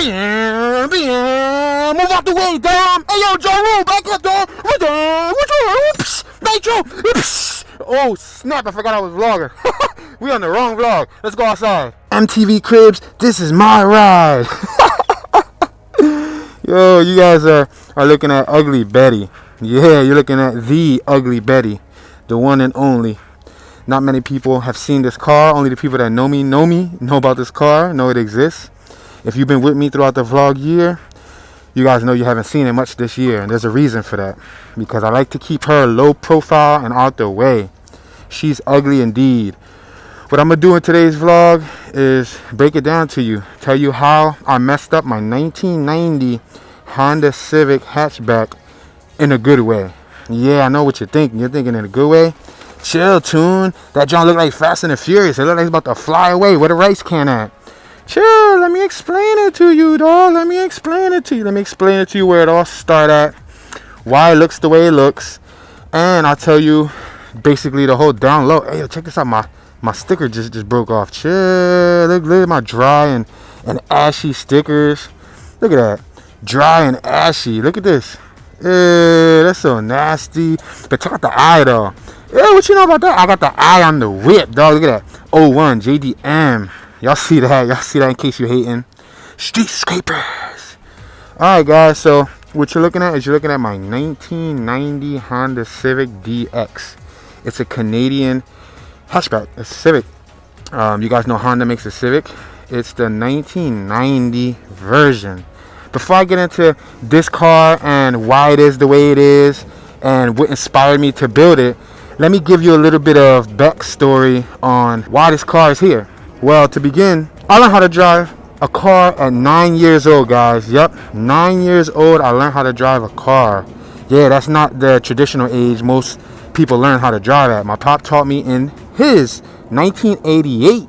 Move out the way, Dom. Hey, yo, Joe, roll back up, Dom. Nitro. Oh, snap. I forgot I was vlogging. We on the wrong vlog. Let's go outside. MTV Cribs, this is my ride. Yo, you guys are looking at Ugly Betty. Yeah, you're looking at the Ugly Betty. The one and only. Not many people have seen this car. Only the people that know me, know about this car, know it exists. If you've been with me throughout the vlog year, you guys know you haven't seen it much this year. And there's a reason for that. Because I like to keep her low profile and out the way. She's ugly indeed. What I'm going to do in today's vlog is break it down to you. Tell you how I messed up my 1990 Honda Civic Hatchback in a good way. Yeah, I know what you're thinking. You're thinking in a good way. Chill, Tune. That John looked like Fast and the Furious. It looked like he's about to fly away. Where the rice can at? Chill. Let me explain it to you, dog. Let me explain it to you. Let me explain it to you where it all started at. Why it looks the way it looks. And I'll tell you basically the whole down low. Hey, yo, check this out. My sticker just broke off. Chill. Look at my dry and ashy stickers. Look at that. Dry and ashy. Look at this. That's so nasty. But check out the eye, though. Yeah, what you know about that? I got the eye on the whip, dog. Look at that. 01 JDM. Y'all see that? Y'all see that in case you're hating. Street scrapers. Alright, guys. So, what you're looking at is you're looking at my 1990 Honda Civic DX. It's a Canadian hatchback. It's a Civic. You guys know Honda makes a Civic. It's the 1990 version. Before I get into this car and why it is the way it is and what inspired me to build it, let me give you a little bit of backstory on why this car is here. Well, to begin, I learned how to drive a car at 9 years old, guys. Yep, 9 years old, I learned how to drive a car. Yeah, that's not the traditional age most people learn how to drive at. My pop taught me in his 1988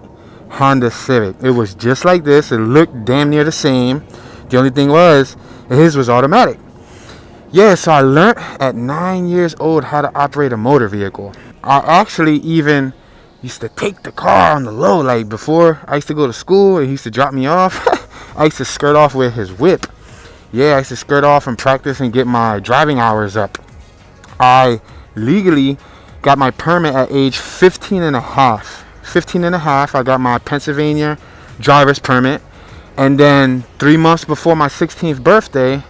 Honda Civic. It was just like this. It looked damn near the same. The only thing was, his was automatic. Yeah, so I learned at 9 years old how to operate a motor vehicle. I actually even used to take the car on the low. Like before I used to go to school and he used to drop me off, I used to skirt off with his whip. Yeah, I used to skirt off and practice and get my driving hours up. I legally got my permit at age 15 and a half. 15 and a half, I got my Pennsylvania driver's permit. And then 3 months before my 16th birthday,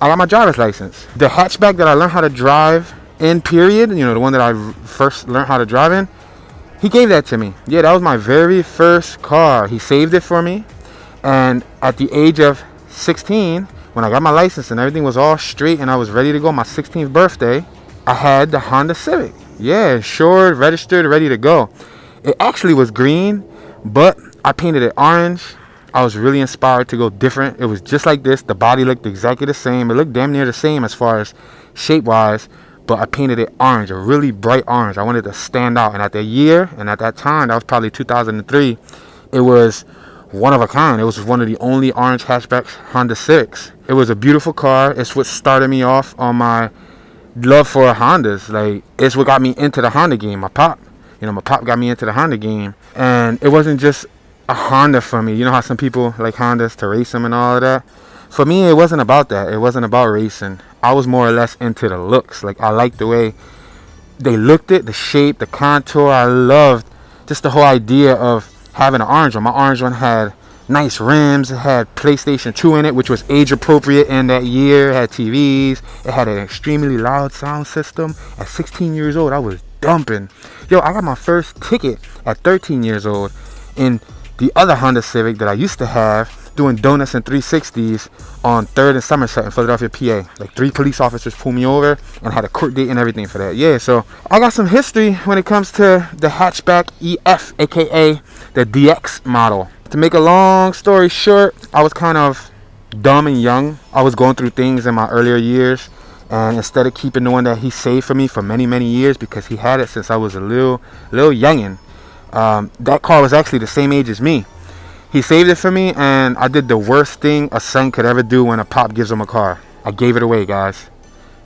I got my driver's license. The hatchback that I learned how to drive in, period, you know, the one that I first learned how to drive in, he gave that to me. Yeah, that was my very first car. He saved it for me. And at the age of 16, when I got my license and everything was all straight and I was ready to go, my 16th birthday, I had the Honda Civic. Yeah, insured, registered, ready to go. It actually was green, but I painted it orange. I was really inspired to go different. It was just like this. The body looked exactly the same. It looked damn near the same as far as shape-wise, but I painted it orange, a really bright orange. I wanted to stand out. And at that year, and at that time, that was probably 2003, it was one of a kind. It was one of the only orange hatchbacks Honda Civics. It was a beautiful car. It's what started me off on my love for Hondas. Like, it's what got me into the Honda game. My pop got me into the Honda game. And it wasn't just a Honda for me. You know how some people like Hondas to race them and all of that? For me, it wasn't about that. It wasn't about racing. I was more or less into the looks. Like, I liked the way they looked it, the shape, the contour. I loved just the whole idea of having an orange one. My orange one had nice rims. It had PlayStation 2 in it, which was age appropriate in that year. It had TVs. It had an extremely loud sound system. At 16 years old, I was dumping. Yo, I got my first ticket at 13 years old in the other Honda Civic that I used to have, doing donuts and 360s on 3rd and Somerset in Philadelphia, PA. Like 3 police officers pulled me over and had a court date and everything for that. Yeah, so I got some history when it comes to the hatchback EF, aka the DX model. To make a long story short, I was kind of dumb and young. I was going through things in my earlier years, and instead of keeping the one that he saved for me for many, many years, because he had it since I was a little youngin', that car was actually the same age as me. He saved it for me, and I did the worst thing a son could ever do when a pop gives him a car. I gave it away, guys.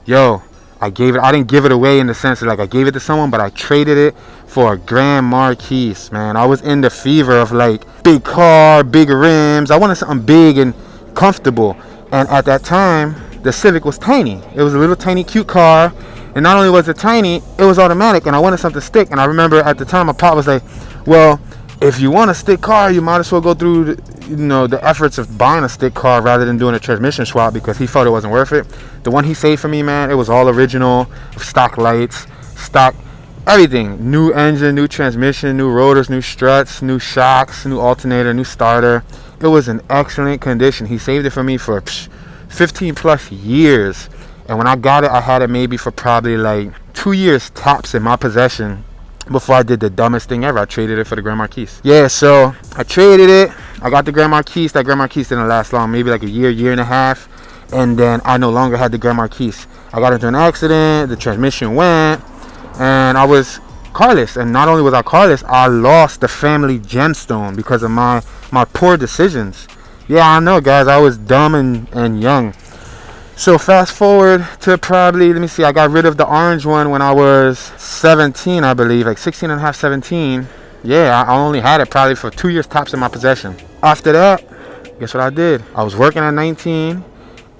Yo, I didn't give it away in the sense of like I gave it to someone, but I traded it for a Grand Marquis, man. I was in the fever of like big car, big rims. I wanted something big and comfortable. And at that time, the Civic was tiny. It was a little tiny cute car, and not only was it tiny, it was automatic, and I wanted something to stick. And I remember at the time my pop was like, well, if you want a stick car, you might as well go through the efforts of buying a stick car rather than doing a transmission swap, because he felt it wasn't worth it. The one he saved for me, man, it was all original, stock lights, stock everything, new engine, new transmission, new rotors, new struts, new shocks, new alternator, new starter. It was in excellent condition. He saved it for me for 15 plus years, and when I got it, I had it maybe for probably like 2 years tops in my possession before I did the dumbest thing ever. I traded it for the Grand Marquis. Yeah, so I traded it. I got the Grand Marquis. That Grand Marquis didn't last long, maybe like a year and a half, and then I no longer had the Grand Marquis. I got into an accident, the transmission went, and I was carless. And not only was I carless, I lost the family gemstone because of my poor decisions. Yeah, I know, guys, I was dumb and young. So fast forward to probably, let me see, I got rid of the orange one when I was 17, I believe, like 16 and a half, 17. Yeah, I only had it probably for 2 years tops in my possession. After that, guess what I did? I was working at 19,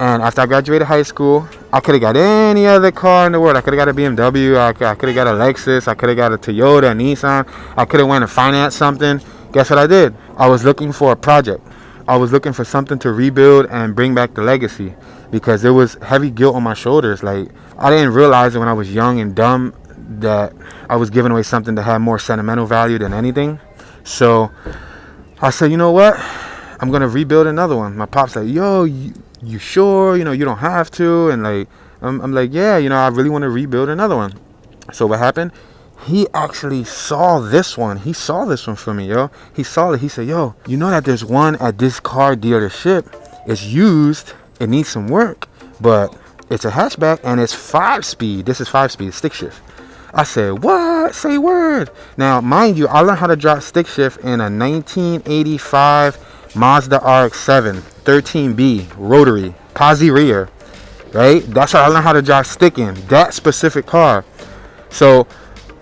and after I graduated high school, I could have got any other car in the world. I could have got a BMW, I could have got a Lexus, I could have got a Toyota, a Nissan, I could have went and financed something. Guess what I did? I was looking for a project. I was looking for something to rebuild and bring back the legacy, because there was heavy guilt on my shoulders. Like, I didn't realize it when I was young and dumb that I was giving away something that had more sentimental value than anything. So I said, you know what? I'm going to rebuild another one. My pop's like, yo, you sure? You don't have to. And like, I'm like, yeah, I really want to rebuild another one. So what happened? He actually saw this one. He saw this one for me, yo. He saw it. He said, yo, you know that there's one at this car dealership. It's used. It needs some work, but it's a hatchback and it's 5-speed. This is 5-speed, stick shift. I said, what? Say word. Now, mind you, I learned how to drop stick shift in a 1985 Mazda RX-7 13B rotary, posi rear, right? That's how I learned how to drop stick in that specific car. So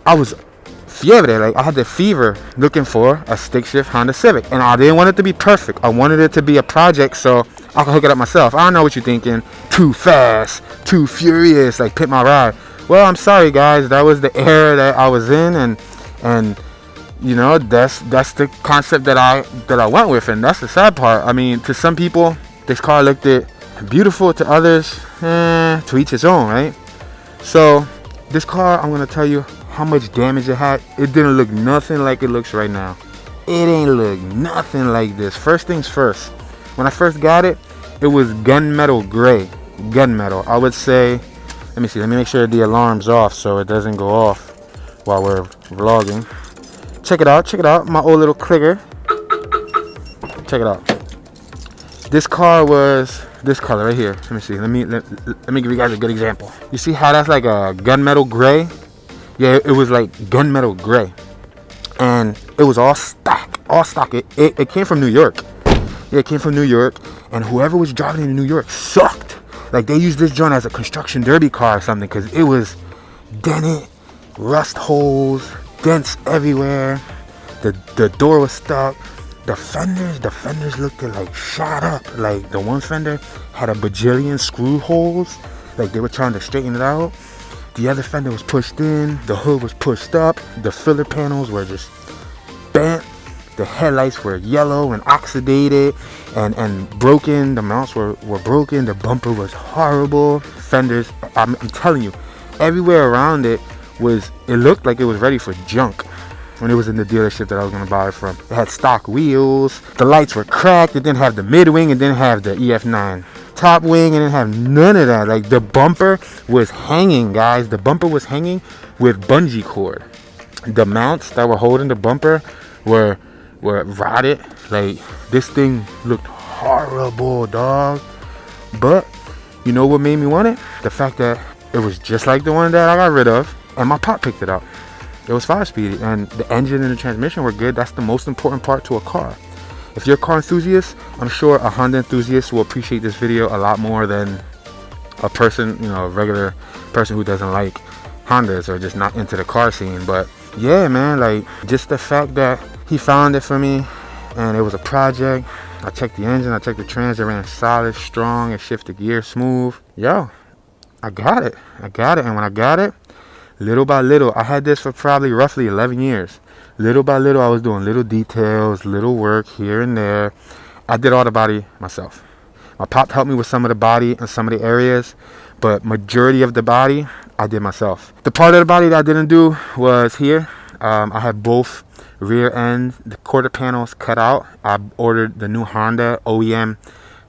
I was fiebre, like I had the fever looking for a stick shift Honda Civic, and I didn't want it to be perfect. I wanted it to be a project so I could hook it up myself. I don't know what you're thinking, too fast, too furious, like Pit My Ride. Well, I'm sorry, guys, that was the era that I was in, and that's the concept that I went with, and that's the sad part. I mean, to some people this car looked beautiful, to others, to each his own, right? So this car, I'm gonna tell you how much damage it had. It didn't look nothing like it looks right now. It ain't look nothing like this. First things first, when I first got it, it was gunmetal gray. Gunmetal, I would say. Let me see, let me make sure the alarm's off so it doesn't go off while we're vlogging. Check it out, my old little clicker. Check it out. This car was this color right here. Let me see, let me give you guys a good example. You see how that's like a gunmetal gray? Yeah, it was like gunmetal gray, and it was all stock. It came from New York. Yeah, it came from New York, and whoever was driving in New York sucked. Like, they used this joint as a construction derby car or something, because it was dented, rust holes, dents everywhere. The door was stuck. The fenders looked like shot up. Like, the one fender had a bajillion screw holes. Like, they were trying to straighten it out. The other fender was pushed in. The hood was pushed up. The filler panels were just bent. The headlights were yellow and oxidated and broken. The mounts were broken. The bumper was horrible. Fenders, I'm telling you, everywhere around it looked like it was ready for junk when it was in the dealership that I was going to buy it from. It had stock wheels. The lights were cracked. It didn't have the mid wing. It didn't have the EF9 top wing. It didn't have none of that. Like, the bumper was hanging, guys. The bumper was hanging with bungee cord. The mounts that were holding the bumper were rotted. Like, this thing looked horrible, dog. But you know what made me want it? The fact that it was just like the one that I got rid of, and my pop picked it up. It was 5-speed, and the engine and the transmission were good. That's the most important part to a car. If you're a car enthusiast, I'm sure a Honda enthusiast will appreciate this video a lot more than a person, a regular person who doesn't like Hondas or just not into the car scene. But yeah, man, like, just the fact that he found it for me and it was a project, I checked the engine, I checked the trans. It ran solid, strong, it shifted gear smooth. Yo, I got it. And when I got it, little by little, I had this for probably roughly 11 years. Little by little, I was doing little details, little work here and there. I did all the body myself. My pop helped me with some of the body and some of the areas, but majority of the body, I did myself. The part of the body that I didn't do was here. I had both rear ends, the quarter panels cut out. I ordered the new Honda OEM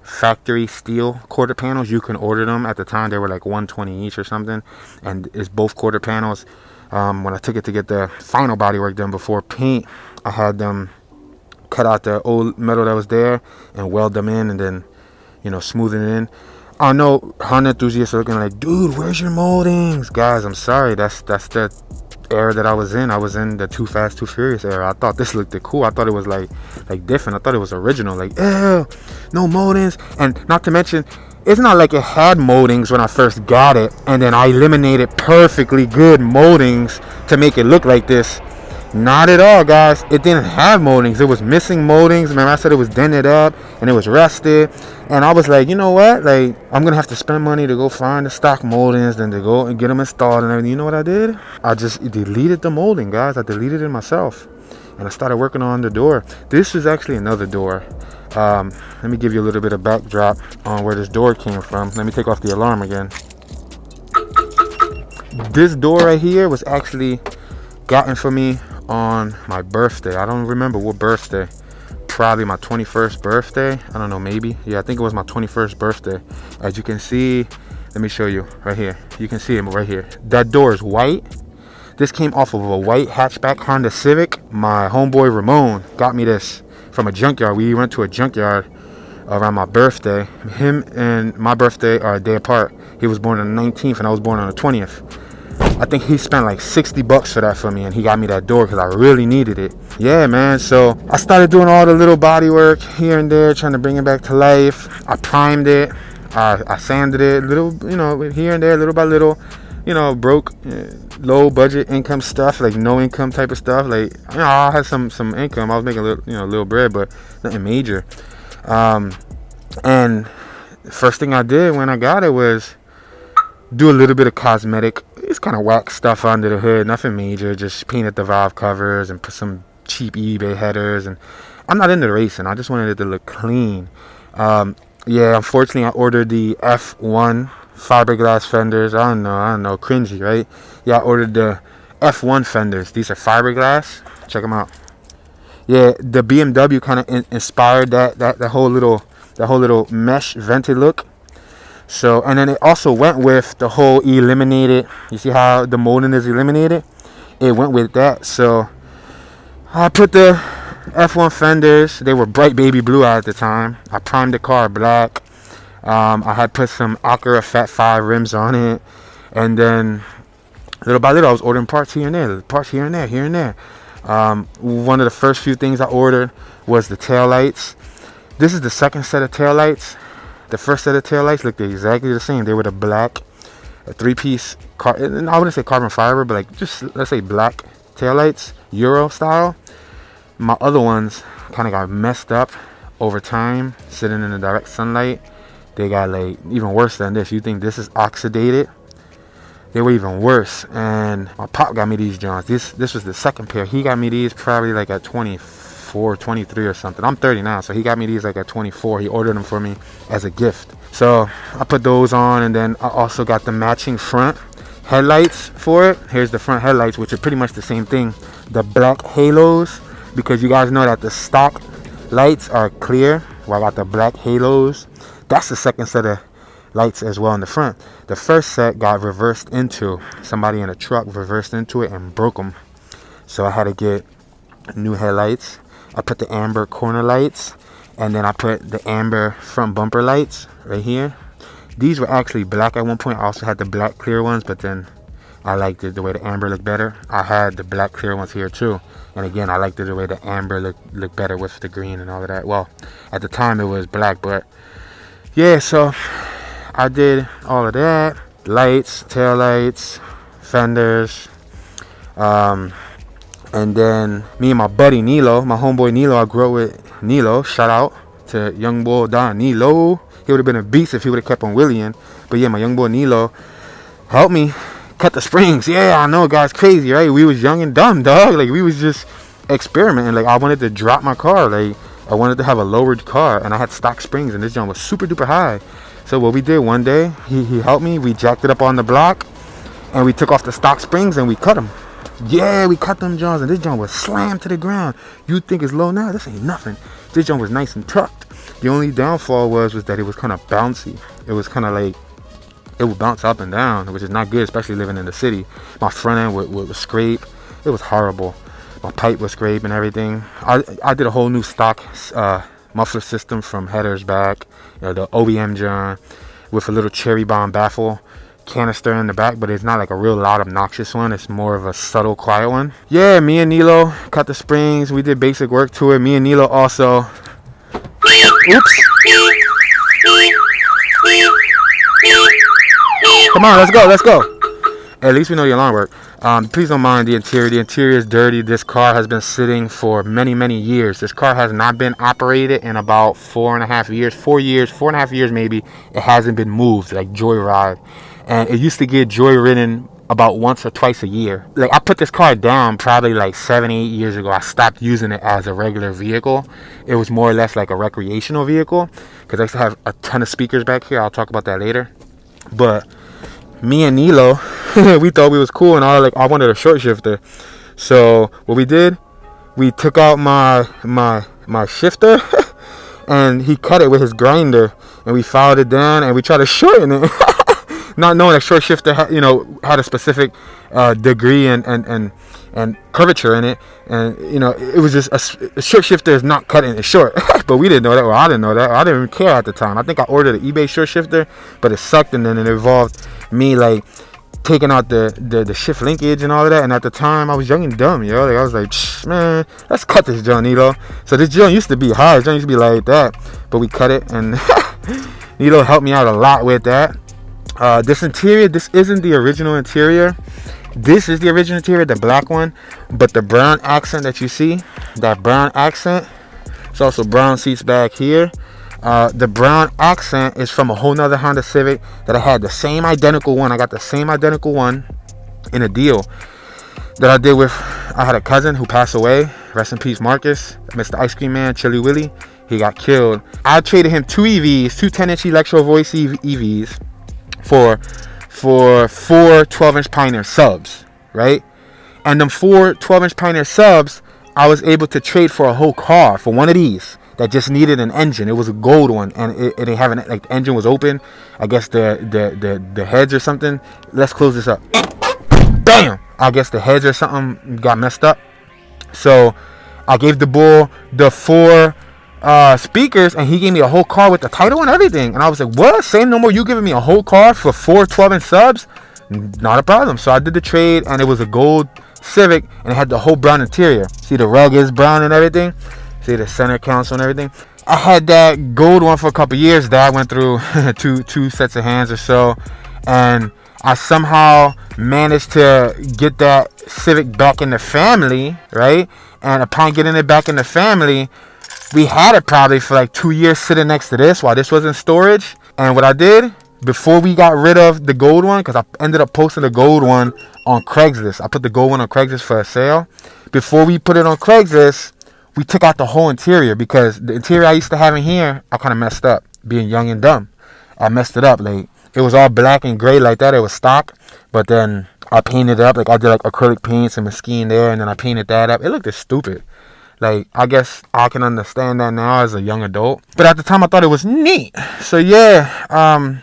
factory steel quarter panels. You can order them. At the time, they were like $120 each or something, and it's both quarter panels. When I took it to get the final body work done before paint, I had them cut out the old metal that was there and weld them in, and then, you know, smoothing it in. I know Honda enthusiasts are looking like, dude, where's your moldings? Guys, I'm sorry. That's the era that I was in. I was in the Too Fast, Too Furious era. I thought this looked cool. I thought it was like different. I thought it was original. Like, ew, no moldings. And not to mention, it's not like it had moldings when I first got it, and then I eliminated perfectly good moldings to make it look like this. Not at all, guys. It didn't have moldings. It was missing moldings. Remember, I said it was dented up and it was rusted. And I was like, you know what? Like, I'm going to have to spend money to go find the stock moldings, then to go and get them installed and everything. You know what I did? I just deleted the molding, guys. I deleted it myself. And I started working on the door. This is actually another door. Let me give you a little bit of backdrop on where this door came from. Let me take off the alarm again. This door right here was actually gotten for me on my birthday. I don't remember what birthday. Probably my 21st birthday. I don't know, maybe. Yeah, I think it was my 21st birthday. As you can see, let me show you right here. You can see it right here. That door is white. This came off of a white hatchback Honda Civic. My homeboy Ramon got me this from a junkyard. We went to a junkyard around my birthday. Him and my birthday are a day apart. He was born on the 19th and I was born on the 20th. I think he spent like $60 for that for me, and he got me that door because I really needed it. Yeah, man. So I started doing all the little body work here and there, trying to bring it back to life. I primed it. I sanded it, little, you know, here and there, little by little. You know, broke, low budget income stuff, like no income type of stuff. Like, you know, I had some income. I was making a little, little bread, but nothing major. And the first thing I did when I got it was do a little bit of cosmetic. It's kind of whack stuff under the hood, nothing major. Just painted the valve covers and put some cheap eBay headers. And I'm not into racing. I just wanted it to look clean. Yeah, unfortunately, I ordered the F1 fiberglass fenders. I don't know, cringy, right? Yeah, I ordered the F1 fenders. These are fiberglass. Check them out. Yeah, the BMW kind of inspired that whole little mesh vented look. So, and then it also went with the whole eliminated. You see how the molding is eliminated? It went with that. So I put the F1 fenders. They were bright baby blue at the time. I primed the car black. I had put some Acura Fat 5 rims on it. And then little by little, I was ordering parts here and there. Parts here and there. One of the first few things I ordered was the tail lights. This is the second set of tail lights. The first set of tail lights looked exactly the same. They were the black, a three-piece car. I wouldn't say carbon fiber, but like just let's say black tail lights, Euro style. My other ones kind of got messed up over time, sitting in the direct sunlight. They got like even worse than this. You think this is oxidated? They were even worse. And my pop got me these Johns. This was the second pair. He got me these probably like at 24, 23 or something. I'm 30 now, so he got me these like at 24. He ordered them for me as a gift. So I put those on, and then I also got the matching front headlights for it. Here's the front headlights, which are pretty much the same thing. The black halos, because you guys know that the stock lights are clear. Well, I got the black halos. That's the second set of lights as well in the front. The first set got reversed into. Somebody in a truck reversed into it and broke them. So I had to get new headlights. I put the amber corner lights, and then I put the amber front bumper lights right here. These were actually black at one point. I also had the black clear ones, but then I liked it the way the amber looked better. I had the black clear ones here too, and again, I liked it the way the amber looked better with the green and all of that. Well, at the time it was black, but yeah, so I did all of that. Lights, tail lights, fenders, and then me and my buddy Nilo, my homeboy Nilo, I grew up with Nilo, shout out to young boy Danilo. He would have been a beast if he would have kept on wheeling. But yeah, my young boy Nilo helped me cut the springs. Yeah, I know, guys, crazy, right? We was young and dumb, dog. Like, we was just experimenting. Like, I wanted to drop my car. Like, I wanted to have a lowered car, and I had stock springs, and this joint was super duper high. So what we did one day, he helped me. We jacked it up on the block, and we took off the stock springs, and we cut them. Yeah, we cut them joints, and this joint was slammed to the ground. You think it's low now? This ain't nothing. This joint was nice and tucked. The only downfall was that it was kind of bouncy. It was kind of like, it would bounce up and down, which is not good, especially living in the city. My front end would scrape. It was horrible. My pipe was scrape and everything. I did a whole new stock muffler system from headers back, the OEM John, with a little cherry bomb baffle canister in the back, but it's not like a real loud obnoxious one. It's more of a subtle quiet one. Yeah, me and Nilo cut the springs. We did basic work to it. Me and Nilo also, oops, come on, let's go. At least we know the alarm worked. Please don't mind the interior. The interior is dirty. This car has been sitting for many years. This car has not been operated in about 4.5 years. 4.5 years maybe. It hasn't been moved, like joyride. And it used to get joyridden about once or twice a year. Like, I put this car down probably like 7-8 years ago. I stopped using it as a regular vehicle. It was more or less like a recreational vehicle, because I used to have a ton of speakers back here. I'll talk about that later. But me and Nilo, we thought we was cool, and I wanted a short shifter. So what we did, we took out my shifter and he cut it with his grinder, and we filed it down, and we tried to shorten it. Not knowing that short shifter had a specific degree and curvature in it, and it was just a short shifter is not cutting it short. But we didn't know that. Well, I didn't know that. I didn't even care at the time. I think I ordered an eBay short shifter, but it sucked, and then it involved me like taking out the shift linkage and all of that. And at the time, I was young and dumb, Like, I was like, man, let's cut this joint, Nilo. So this joint used to be high. This joint used to be like that, but we cut it, and Nilo helped me out a lot with that. This interior, this isn't the original interior. This is the original interior, the black one. But the brown accent that you see, that brown accent, it's also brown seats back here. The brown accent is from a whole nother Honda Civic that I had the same identical one. I got the same identical one in a deal that I did with, I had a cousin who passed away. Rest in peace, Marcus, Mr. Ice Cream Man, Chili Willy. He got killed. I traded him two 10-inch Electro Voice EVs for 4 12-inch Pioneer subs, right? And them 4 12-inch Pioneer subs, I was able to trade for a whole car for one of these that just needed an engine. It was a gold one, and it didn't have like, the engine was open. I guess the heads or something. Let's close this up. Bam! I guess the heads or something got messed up. So I gave the bull the 4 speakers, and he gave me a whole car with the title and everything. And I was like, what? Say no more. You giving me a whole car for 4 12-inch subs? Not a problem. So I did the trade, and it was a gold Civic, and it had the whole brown interior. See, the rug is brown and everything. See the center console and everything. I had that gold one for a couple years. Dad went through two sets of hands or so, and I somehow managed to get that Civic back in the family, right? And upon getting it back in the family, we had it probably for like 2 years sitting next to this while this was in storage. And what I did, before we got rid of the gold one, because I ended up posting the gold one on Craigslist. I put the gold one on Craigslist for a sale. Before we put it on Craigslist, we took out the whole interior, because the interior I used to have in here, I kind of messed up, being young and dumb. I messed it up. Like, it was all black and gray like that. It was stock. But then I painted it up. Like, I did like acrylic paints and mesquite there, and then I painted that up. It looked just stupid. Like, I guess I can understand that now as a young adult. But at the time, I thought it was neat. So, yeah.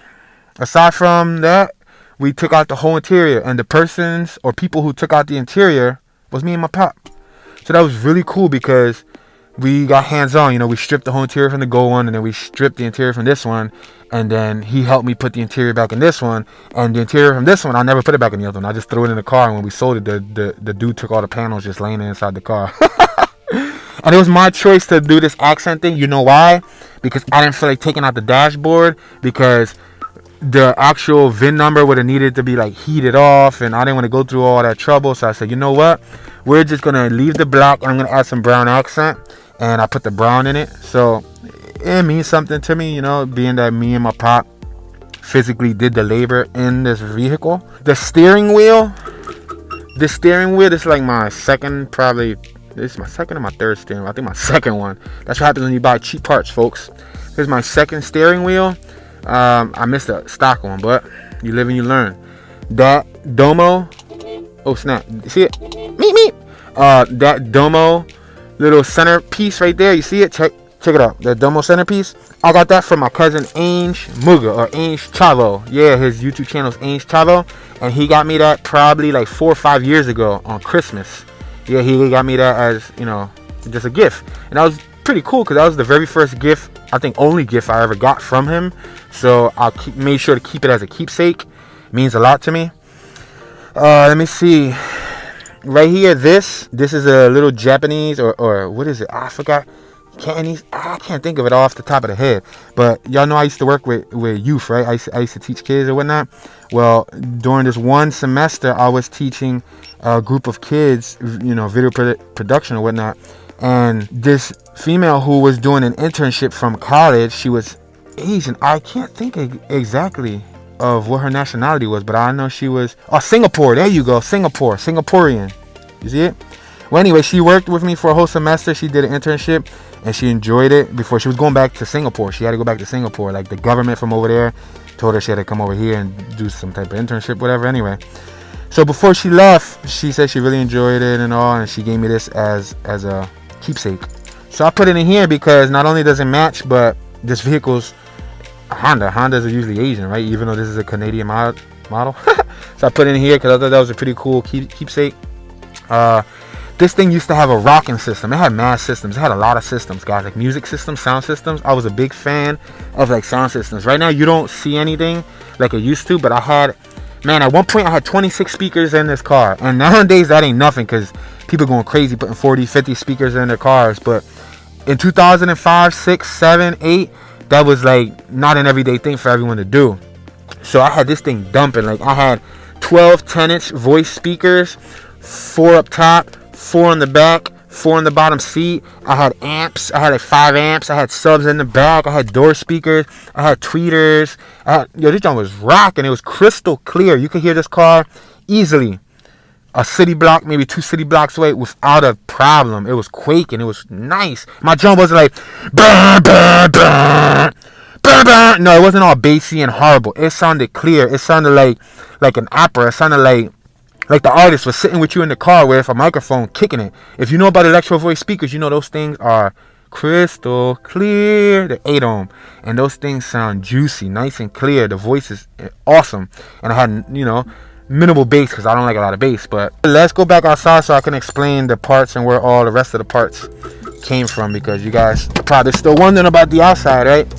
Aside from that, we took out the whole interior. And the persons or people who took out the interior was me and my pop. So that was really cool, because we got hands-on. We stripped the whole interior from the gold one, and then we stripped the interior from this one. And then he helped me put the interior back in this one. And the interior from this one, I never put it back in the other one. I just threw it in the car, and when we sold it, the dude took all the panels just laying inside the car. And it was my choice to do this accent thing. You know why? Because I didn't feel like taking out the dashboard, because the actual VIN number would have needed to be like heated off, and I didn't want to go through all that trouble. So I said, you know what? We're just going to leave the black, and I'm going to add some brown accent. And I put the brown in it. So it means something to me, you know, being that me and my pop physically did the labor in this vehicle. The steering wheel, this is like my second, probably, this is my second or my third steering wheel. I think my second one. That's what happens when you buy cheap parts, folks. Here's my second steering wheel. I missed a stock one, but you live and you learn. That Domo, oh snap, see it? Meep. That Domo little centerpiece right there, you see it? Check it out. The Domo centerpiece. I got that from my cousin Ange Chavo. Yeah, his YouTube channel is Ange Chavo, and he got me that probably like 4 or 5 years ago on Christmas. Yeah, he got me that as, you know, just a gift, and that was pretty cool because that was the very first gift, I think only gift I ever got from him. So I made sure to keep it as a keepsake. It means a lot to me. Let me see. Right here, this is a little Japanese or what is it? I forgot. Cantonese. I can't think of it off the top of the head. But y'all know I used to work with youth, right? I used to teach kids or whatnot. Well, during this one semester, I was teaching a group of kids, you know, video production or whatnot. And this female who was doing an internship from college, she was Asian. I can't think exactly of what her nationality was, but I know she was Singapore. There you go, Singaporean. You see it? Well, anyway, she worked with me for a whole semester. She did an internship and she enjoyed it. Before she was going back to Singapore, she had to go back to Singapore. Like the government from over there told her she had to come over here and do some type of internship, whatever. Anyway, so before she left, she said she really enjoyed it and all, and she gave me this as a keepsake. So I put it in here because not only does it match, but this vehicle's Honda. Hondas are usually Asian, right? Even though this is a Canadian model. So I put it in here because I thought that was a pretty cool keepsake. This thing used to have a rocking system. It had mad systems. It had a lot of systems, guys, like music systems, sound systems. I was a big fan of like sound systems. Right now you don't see anything like it used to, but I had, man, at one point I had 26 speakers in this car, and nowadays that ain't nothing because people going crazy putting 40, 50 speakers in their cars. But in 2005, 6, 7, 8, that was like not an everyday thing for everyone to do. So I had this thing dumping. Like I had 12 10-inch voice speakers, 4 up top, 4 on the back, 4 on the bottom seat. I had amps. I had like 5 amps. I had subs in the back. I had door speakers. I had tweeters. This joint was rocking. It was crystal clear. You could hear this car easily a city block, maybe 2 city blocks away without a problem. It was quaking. It was nice. My drum wasn't like burr, burr, burr, burr, burr. No, it wasn't all bassy and horrible. It sounded clear. It sounded like an opera. It sounded like the artist was sitting with you in the car with a microphone kicking it. If you know about electro voice speakers, you know those things are crystal clear. They're 8 ohm, and those things sound juicy, nice and clear. The voice is awesome, and I had, you know, minimal bass because I don't like a lot of bass. But let's go back outside so I can explain the parts and where all the rest of the parts came from, because you guys are probably still wondering about the outside, right?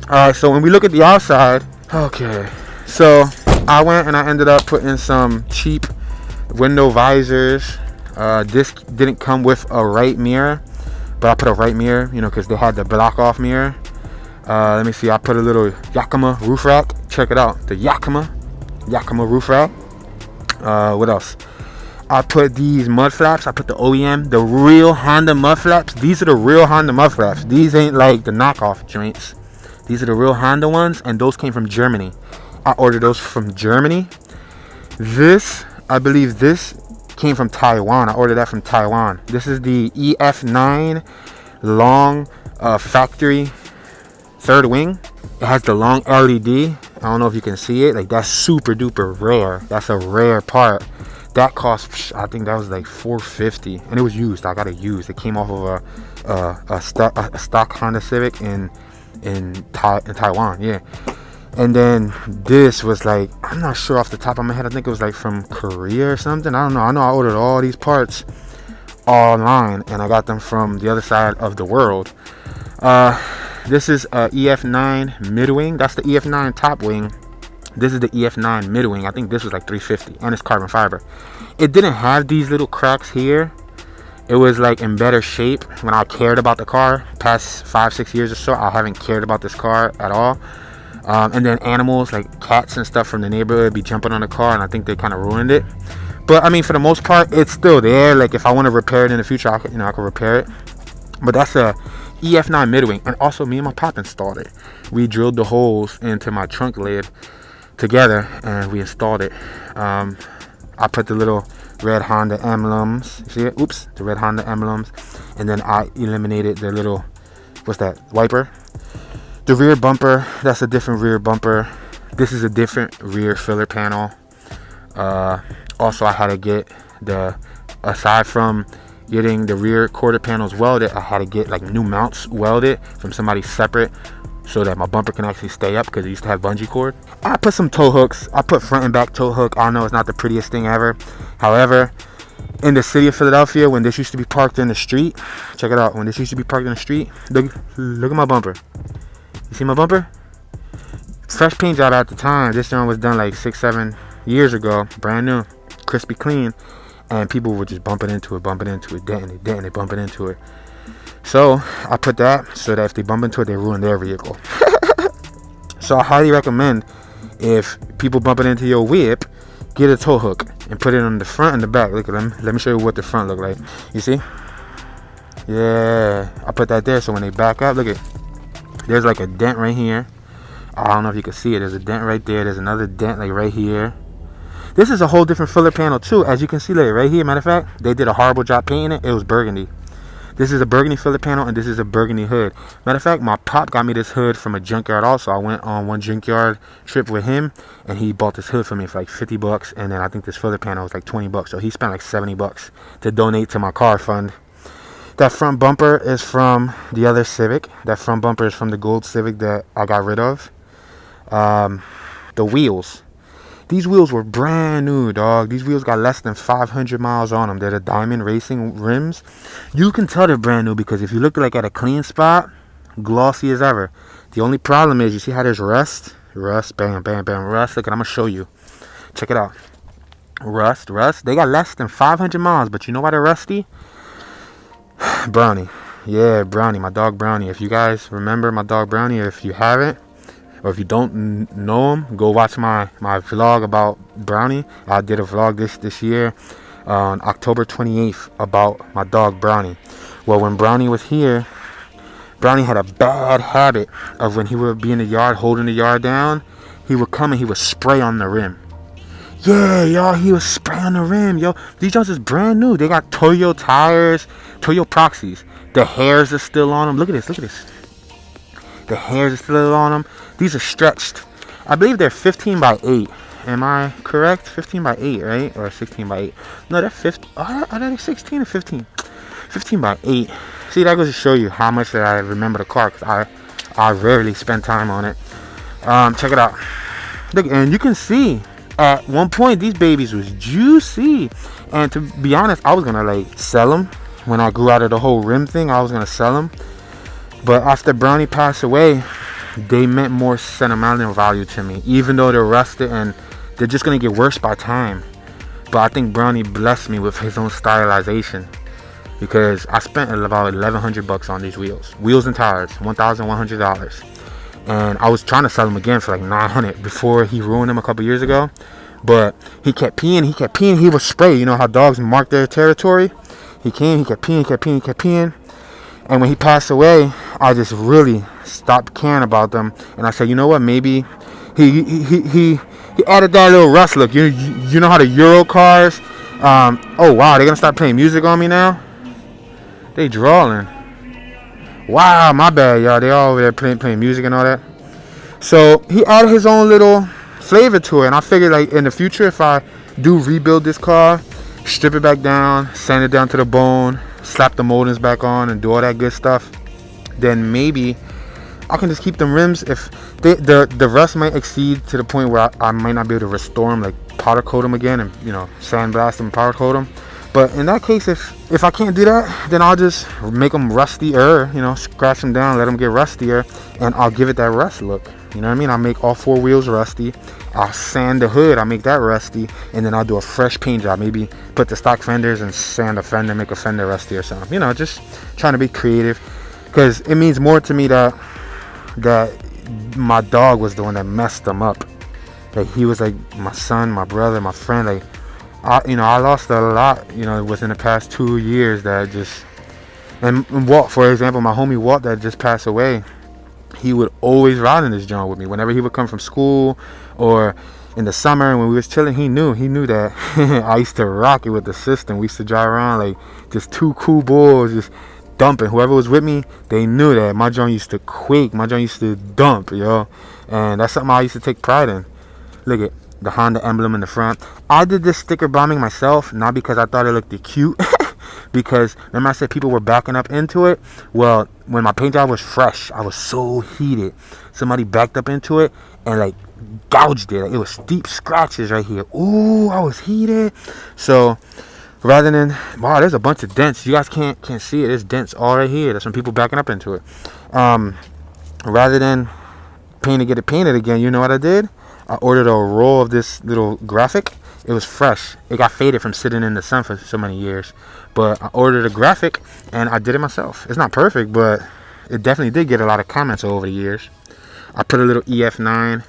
Alright, so when we look at the outside, okay, so I went and I ended up putting some cheap window visors. This didn't come with a right mirror, but I put a right mirror, you know, because they had the block off mirror. Let me see, I put a little Yakima roof rack. Check it out, the Yakima roof rack. What else? I put these mud flaps. I put the OEM, the real Honda mud flaps. These are the real Honda mud flaps. These ain't like the knockoff joints. These are the real Honda ones, and those came from Germany. I ordered those from Germany. This, I believe this came from Taiwan. I ordered that from Taiwan. This is the EF9 long factory third wing. It has the long LED. I don't know if you can see it. Like, that's super duper rare. That's a rare part. That cost, I think that was like $450, and it was used. I got it used. It came off of a stock Honda Civic in Taiwan. Yeah. And then this was like, I'm not sure off the top of my head. I think it was like from Korea or something. I don't know. I know I ordered all these parts online, and I got them from the other side of the world. This is a EF9 mid wing. That's the EF9 top wing. This is the EF9 mid wing. I think this was like $350, and it's carbon fiber. It didn't have these little cracks here. It was like in better shape when I cared about the car. Past 5-6 years or so, I haven't cared about this car at all. And then animals like cats and stuff from the neighborhood be jumping on the car, and I think they kind of ruined it. But I mean, for the most part, it's still there. Like, if I want to repair it in the future, I could repair it. But that's a EF9 midwing, and also me and my pop installed it. We drilled the holes into my trunk lid together and we installed it. I put the little red Honda emblems, you see it? Oops, the red Honda emblems, and then I eliminated the little, what's that, wiper. The rear bumper, that's a different rear bumper. This is a different rear filler panel. Also, I had to get aside from getting the rear quarter panels welded, I had to get like new mounts welded from somebody separate so that my bumper can actually stay up, because it used to have bungee cord. I put some tow hooks. I put front and back tow hook. I know it's not the prettiest thing ever. However, in the city of Philadelphia, when this used to be parked in the street, check it out. When this used to be parked in the street, look at my bumper. You see my bumper? Fresh paint job at the time. This one was done like 6-7 years ago, brand new, crispy clean, and people were just bumping into it, denting it, bumping into it. So I put that so that if they bump into it, they ruin their vehicle. So I highly recommend, if people bumping into your whip, get a tow hook and put it on the front and the back. Look at them. Let me show you what the front look like. You see? Yeah, I put that there so when they back up, look at, there's like a dent right here. I don't know if you can see it. There's a dent right there. There's another dent like right here. This is a whole different filler panel too, as you can see later right here. Matter of fact, they did a horrible job painting it. It was burgundy. This is a burgundy filler panel, and this is a burgundy hood. Matter of fact, my pop got me this hood from a junkyard also. I went on one junkyard trip with him, and he bought this hood for me for like 50 bucks, and then I think this filler panel was like 20 bucks. So he spent like 70 bucks to donate to my car fund. That front bumper is from the other Civic. That front bumper is from the gold Civic that I got rid of. The wheels. These wheels were brand new, dog. These wheels got less than 500 miles on them. They're the Diamond Racing rims. You can tell they're brand new because if you look like at a clean spot, glossy as ever. The only problem is, you see how there's rust? Rust, bam, bam, bam, rust. Look, I'm going to show you. Check it out. Rust. They got less than 500 miles, but you know why they're rusty? Brownie. Yeah, Brownie, my dog Brownie. If you guys remember my dog Brownie, or if you haven't, or if you don't know him, go watch my vlog about Brownie. I did a vlog this year on October 28th about my dog Brownie. Well, when Brownie was here, Brownie had a bad habit of, when he would be in the yard holding the yard down, he would come and he would spray on the rim. Yeah, y'all, he was spray on the rim, yo. These joints is brand new. They got Toyo tires, Toyo Proxies. The hairs are still on them. Look at this. The hairs are still on them. These are stretched. I believe they're 15 by 8. Am I correct? 15 by 8, right? Or 16 by 8. No, they're 15. Are they 16 or 15? 15 by 8. See, that goes to show you how much that I remember the car, because I rarely spend time on it. Check it out. Look, and you can see at one point these babies was juicy. And to be honest, I was gonna like sell them when I grew out of the whole rim thing. I was gonna sell them, but after Brownie passed away, they meant more sentimental value to me, even though they're rusted and they're just gonna get worse by time. But I think Brownie blessed me with his own stylization, because I spent about 1,100 bucks on these wheels and tires, $1,100, and I was trying to sell them again for like 900 before he ruined them a couple years ago. But he kept peeing. He would spray. You know how dogs mark their territory? He kept peeing. And when he passed away, I just really stopped caring about them. And I said, you know what? Maybe he added that little rust look. You know how the Euro cars? Oh wow, they're gonna start playing music on me now. They drawing. Wow, my bad, y'all. They all over there playing music and all that. So he added his own little flavor to it. And I figured, like, in the future, if I do rebuild this car, strip it back down, sand it down to the bone, slap the moldings back on, and do all that good stuff, then maybe I can just keep them rims. If the rust might exceed to the point where I might not be able to restore them, like powder coat them again, and sandblast them, powder coat them. But in that case, if I can't do that, then I'll just make them rustier, scratch them down, let them get rustier, and I'll give it that rust look. You know what I mean? I'll make all 4 wheels rusty. I'll sand the hood. I'll make that rusty. And then I'll do a fresh paint job. Maybe put the stock fenders and sand a fender, make a fender rusty or something. Just trying to be creative. Because it means more to me that my dog was the one that messed them up. Like, he was like my son, my brother, my friend. Like, I lost a lot, within the past 2 years that just And Walt, for example, my homie Walt that just passed away, he would always ride in this joint with me. Whenever he would come from school or in the summer when we was chilling, he knew that I used to rock it with the system. We used to drive around like just two cool bulls, just dumping. Whoever was with me, they knew that my joint used to quake. My joint used to dump, yo. And that's something I used to take pride in. Look at the Honda emblem in the front. I did this sticker bombing myself, not because I thought it looked cute, because remember I said people were backing up into it? Well, when my paint job was fresh, I was so heated. Somebody backed up into it and like gouged it. Like, it was deep scratches right here. Ooh, I was heated. So rather than, wow, there's a bunch of dents. You guys can't see it. There's dents all right here. That's from people backing up into it. Rather than get it painted again, you know what I did? I ordered a roll of this little graphic. It was fresh. It got faded from sitting in the sun for so many years. But I ordered a graphic and I did it myself. It's not perfect, but it definitely did get a lot of comments over the years. I put a little EF9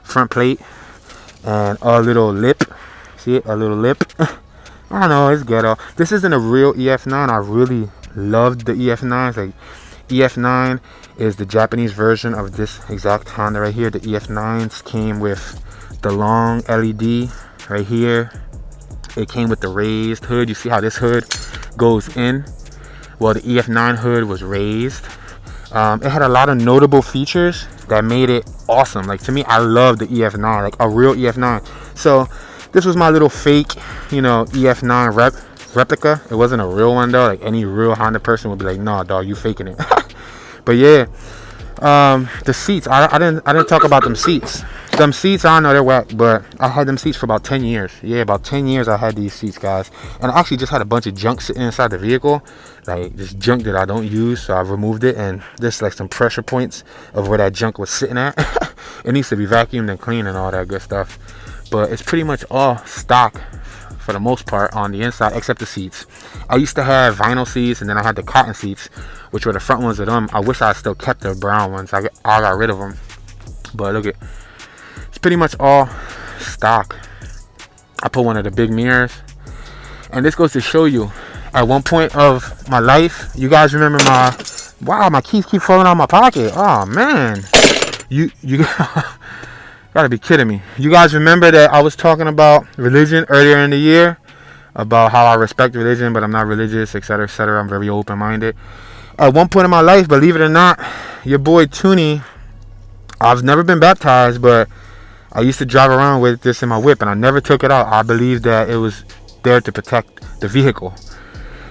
front plate and a little lip. See it? A little lip. I don't know, it's ghetto. This isn't a real EF9. I really loved the EF9s. Like, EF9 is the Japanese version of this exact Honda right here. The EF9s came with the long LED right here. It came with the raised hood. You see how this hood goes in? Well, the EF9 hood was raised. It had a lot of notable features that made it awesome. Like, to me, I love the EF9, like a real EF9. So this was my little fake, EF9 replica. It wasn't a real one though. Like, any real Honda person would be like, nah, dog, you faking it. But yeah, the seats. I didn't talk about them seats. Them seats, I know they're whack, but I had them seats for about 10 years. Yeah, about 10 years I had these seats, guys. And I actually just had a bunch of junk sitting inside the vehicle. Like, just junk that I don't use, so I removed it. And there's like some pressure points of where that junk was sitting at. It needs to be vacuumed and cleaned and all that good stuff. But it's pretty much all stock for the most part on the inside, except the seats. I used to have vinyl seats, and then I had the cotton seats, which were the front ones of them. I wish I still kept the brown ones. I got rid of them. But look at, it's pretty much all stock. I put one of the big mirrors, and this goes to show you, at one point of my life, you guys remember my keys keep falling out of my pocket. Oh man, you gotta be kidding me. You guys remember that I was talking about religion earlier in the year, about how I respect religion, but I'm not religious, etc., etc. I'm very open-minded. At one point in my life, believe it or not, your boy Toonie, I've never been baptized, but I used to drive around with this in my whip, and I never took it out. I believed that it was there to protect the vehicle.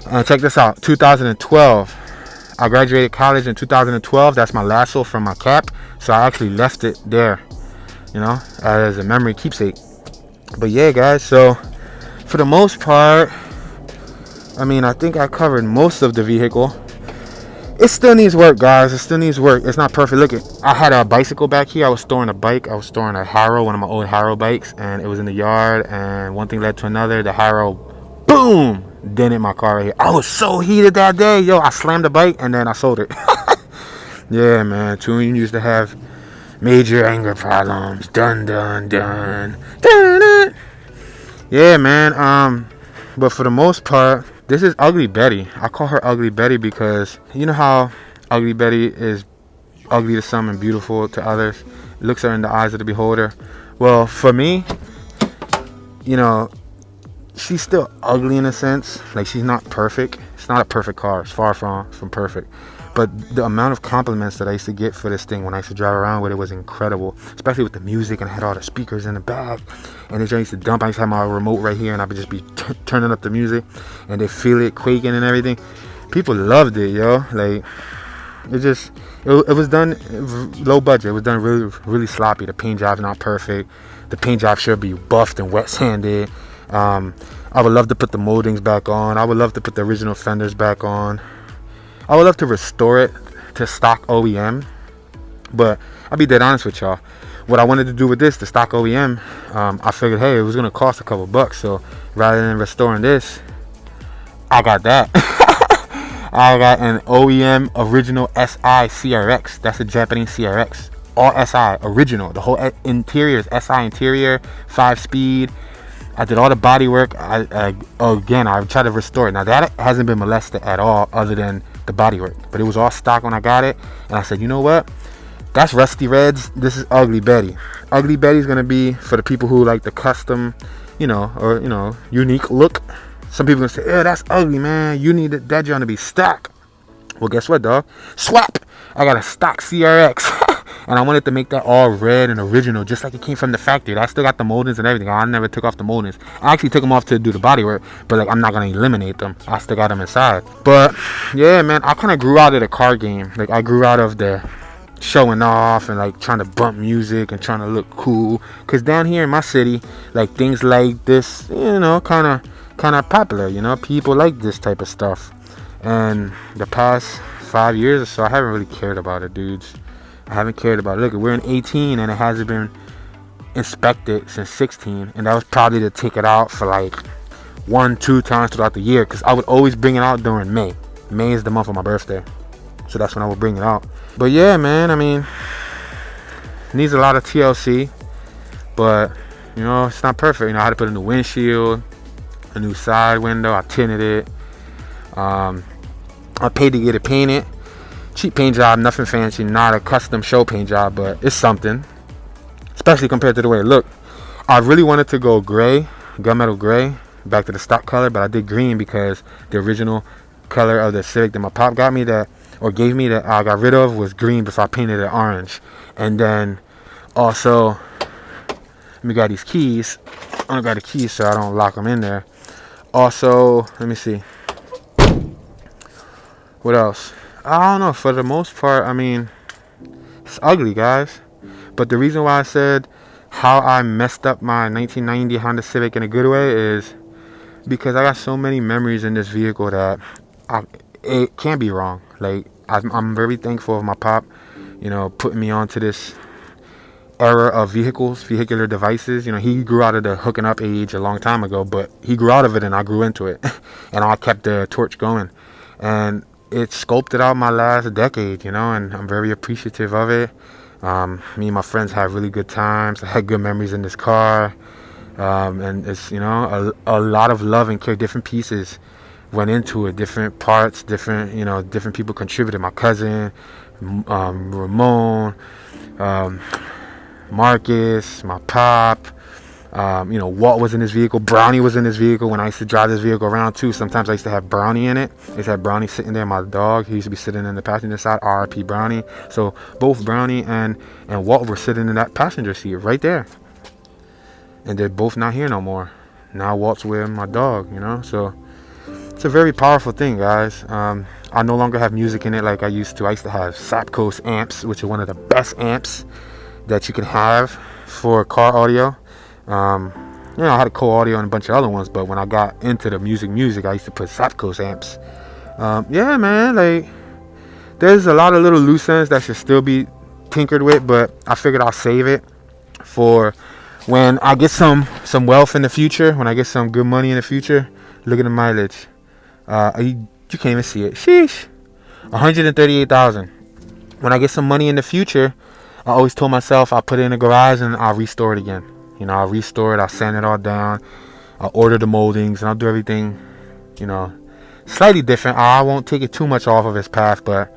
And check this out, 2012. I graduated college in 2012. That's my lasso from my cap, so I actually left it there, as a memory keepsake. But yeah, guys, so for the most part, I think I covered most of the vehicle. It still needs work, guys. It still needs work. It's not perfect. Look, I had a bicycle back here. I was storing a bike. I was storing a Harrow, one of my old Harrow bikes, and it was in the yard, and one thing led to another. The Harrow, boom, dented my car right here. I was so heated that day. Yo, I slammed the bike, and then I sold it. Yeah, man. Tune used to have major anger problems. Dun, dun, dun. Dun, dun. Yeah, man. But for the most part, this is Ugly Betty. I call her Ugly Betty because you know how Ugly Betty is ugly to some and beautiful to others. It looks her in the eyes of the beholder. Well, for me, she's still ugly in a sense. Like, she's not perfect. It's not a perfect car. It's far from perfect. But the amount of compliments that I used to get for this thing when I used to drive around with it was incredible. Especially with the music, and I had all the speakers in the back. And this I used to dump. I used to have my remote right here, and I would just be turning up the music. And they feel it quaking and everything. People loved it, yo. Like, it was done low budget. It was done really, really sloppy. The paint job's not perfect. The paint job should be buffed and wet sanded. I would love to put the moldings back on. I would love to put the original fenders back on. I would love to restore it to stock OEM, but I'll be dead honest with y'all. What I wanted to do with this, the stock OEM, I figured, hey, it was going to cost a couple bucks. So rather than restoring this, I got that. I got an OEM original SI CRX. That's a Japanese CRX. All SI, original. The whole interior is SI interior, 5-speed. I did all the body work. I tried to restore it. Now, that hasn't been molested at all, other than the bodywork. But it was all stock when I got it, and I said, you know what? That's Rusty Red's. This is Ugly Betty. Ugly Betty's gonna be for the people who like the custom, or unique look. Some people gonna say, "Yeah, that's ugly, man. You need that joint to be stock." Well, guess what, dog? Swap. I got a stock CRX, and I wanted to make that all red and original, just like it came from the factory. I still got the moldings and everything. I never took off the moldings. I actually took them off to do the bodywork, but like I'm not gonna eliminate them. I still got them inside. But yeah, man, I kind of grew out of the car game. Like I grew out of the showing off and like trying to bump music and trying to look cool. Cause down here in my city, like things like this, kind of popular. People like this type of stuff. And the past 5 years or so, I haven't really cared about it, dudes. I haven't cared about it. Look, we're in 18 and it hasn't been inspected since 16. And that was probably to take it out for like 1-2 times throughout the year. Because I would always bring it out during May. May is the month of my birthday. So that's when I would bring it out. But yeah, man, I mean, it needs a lot of TLC. But, it's not perfect. I had to put a new windshield, a new side window. I tinted it. I paid to get it painted. Cheap paint job, nothing fancy, not a custom show paint job, but it's something. Especially compared to the way it looked. I really wanted to go gray, gunmetal gray, back to the stock color, but I did green because the original color of the Civic that my pop gave me that I got rid of was green before I painted it orange. And then also, let me grab these keys. I don't got the keys so I don't lock them in there. Also, let me see. What else? I don't know. For the most part, I mean, it's ugly, guys. But the reason why I said how I messed up my 1990 Honda Civic in a good way is because I got so many memories in this vehicle that it can't be wrong. Like, I'm very thankful of my pop, putting me onto this era of vehicular devices. He grew out of the hooking up age a long time ago, but he grew out of it and I grew into it. And I kept the torch going. And it sculpted out my last decade, and I'm very appreciative of it. Me and my friends had really good times. I had good memories in this car. And it's, a lot of love and care. Different pieces went into it, different parts, different people contributed. My cousin, Ramon, Marcus, my pop, Walt was in this vehicle. Brownie was in this vehicle when I used to drive this vehicle around too. Sometimes I used to have Brownie in it. I used to have Brownie sitting there, my dog. He used to be sitting in the passenger side, RIP Brownie. So both Brownie and Walt were sitting in that passenger seat right there. And they're both not here no more. Now Walt's with my dog, So it's a very powerful thing, guys. I no longer have music in it like I used to. I used to have Sapco's amps, which are one of the best amps that you can have for car audio. I had a co-audio and a bunch of other ones, but when I got into the music, I used to put Sapco's amps. Yeah, man, like, there's a lot of little loose ends that should still be tinkered with, but I figured I'll save it for when I get some wealth in the future, when I get some good money in the future. Look at the mileage. You can't even see it. Sheesh. 138,000. When I get some money in the future, I always told myself I'll put it in the garage and I'll restore it again. I'll restore it, I'll sand it all down, I'll order the moldings, and I'll do everything, slightly different. I won't take it too much off of its path, but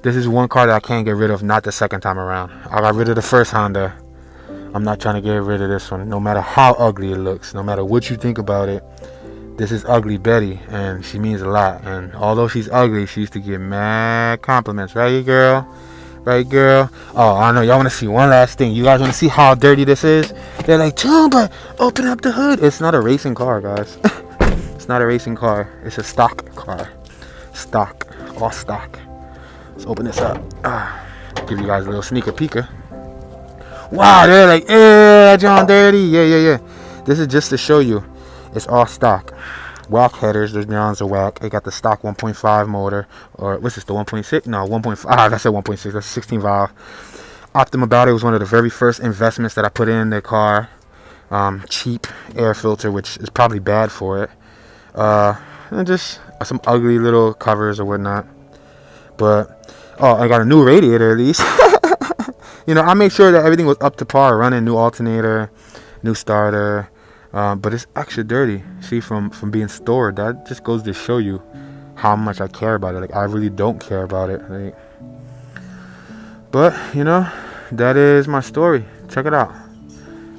this is one car that I can't get rid of, not the second time around. I got rid of the first Honda. I'm not trying to get rid of this one, no matter how ugly it looks, no matter what you think about it. This is Ugly Betty, and she means a lot. And although she's ugly, she used to get mad compliments, right, girl? Right, girl? Oh, I know. Y'all want to see one last thing. You guys want to see how dirty this is? They're like, John, but open up the hood. It's not a racing car, guys. It's not a racing car. It's a stock car. Stock. All stock. Let's open this up. Give you guys a little sneaker peeker. Wow, they're like, John dirty. Yeah. This is just to show you. It's all stock. Whack headers, those Johns are whack. It got the stock 1.5 motor, or what's this, the 1.6? No, 1.5. That's a 1.6. That's a 16 valve. Optima battery was one of the very first investments that I put in the car. Cheap air filter, which is probably bad for it. And just some ugly little covers or whatnot. But I got a new radiator at least. I made sure that everything was up to par, running new alternator, new starter. But it's actually dirty. See, from being stored, that just goes to show you how much I care about it. Like, I really don't care about it. Like, but, you know, that is my story. Check it out.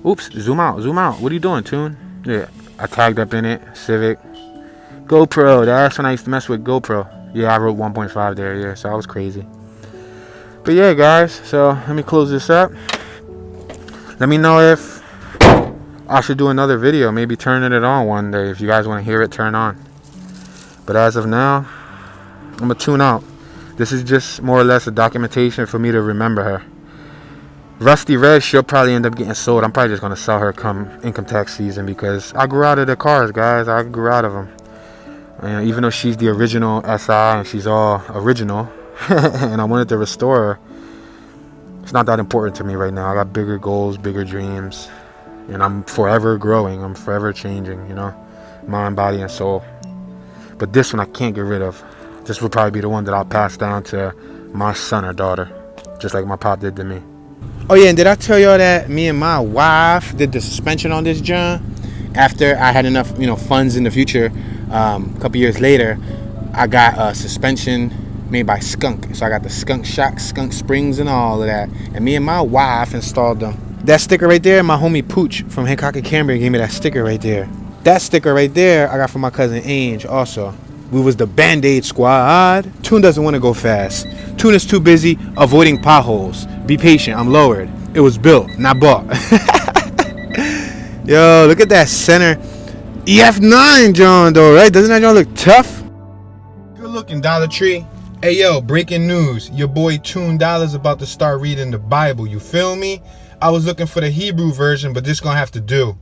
Oops, zoom out. What are you doing, Tune? Yeah, I tagged up in it. Civic. GoPro. That's when I used to mess with GoPro. Yeah, I wrote 1.5 there. Yeah, so I was crazy. But yeah, guys. So let me close this up. Let me know if I should do another video. Maybe turning it on one day. If you guys want to hear it, turn on. But as of now, I'm going to tune out. This is just more or less a documentation for me to remember her. Rusty Red, she'll probably end up getting sold. I'm probably just going to sell her come income tax season because I grew out of the cars, guys. I grew out of them. And even though she's the original SI and she's all original, and I wanted to restore her, it's not that important to me right now. I got bigger goals, bigger dreams, and I'm forever growing. I'm forever changing, you know, mind, body, and soul. But this one I can't get rid of. This will probably be the one that I'll pass down to my son or daughter, just like my pop did to me. Oh yeah, and did I tell y'all that me and my wife did the suspension on this John? After I had enough, you know, funds in the future, a couple years later, I got a suspension made by Skunk. So I got the Skunk shocks, Skunk springs, and all of that. And me and my wife installed them. That sticker right there, my homie Pooch from Hancock and Cambria gave me that sticker right there. That sticker right there, I got from my cousin Ange also. We was the Band-Aid squad. Tune doesn't want to go fast. Tune is too busy avoiding potholes. Be patient, I'm lowered. It was built, not bought. Yo, look at that center EF9 John though, right? Doesn't that John look tough? Good looking, Dollar Tree. Hey yo, breaking news. Your boy Tune Dollaz about to start reading the Bible, you feel me? I was looking for the Hebrew version, but this gonna have to do.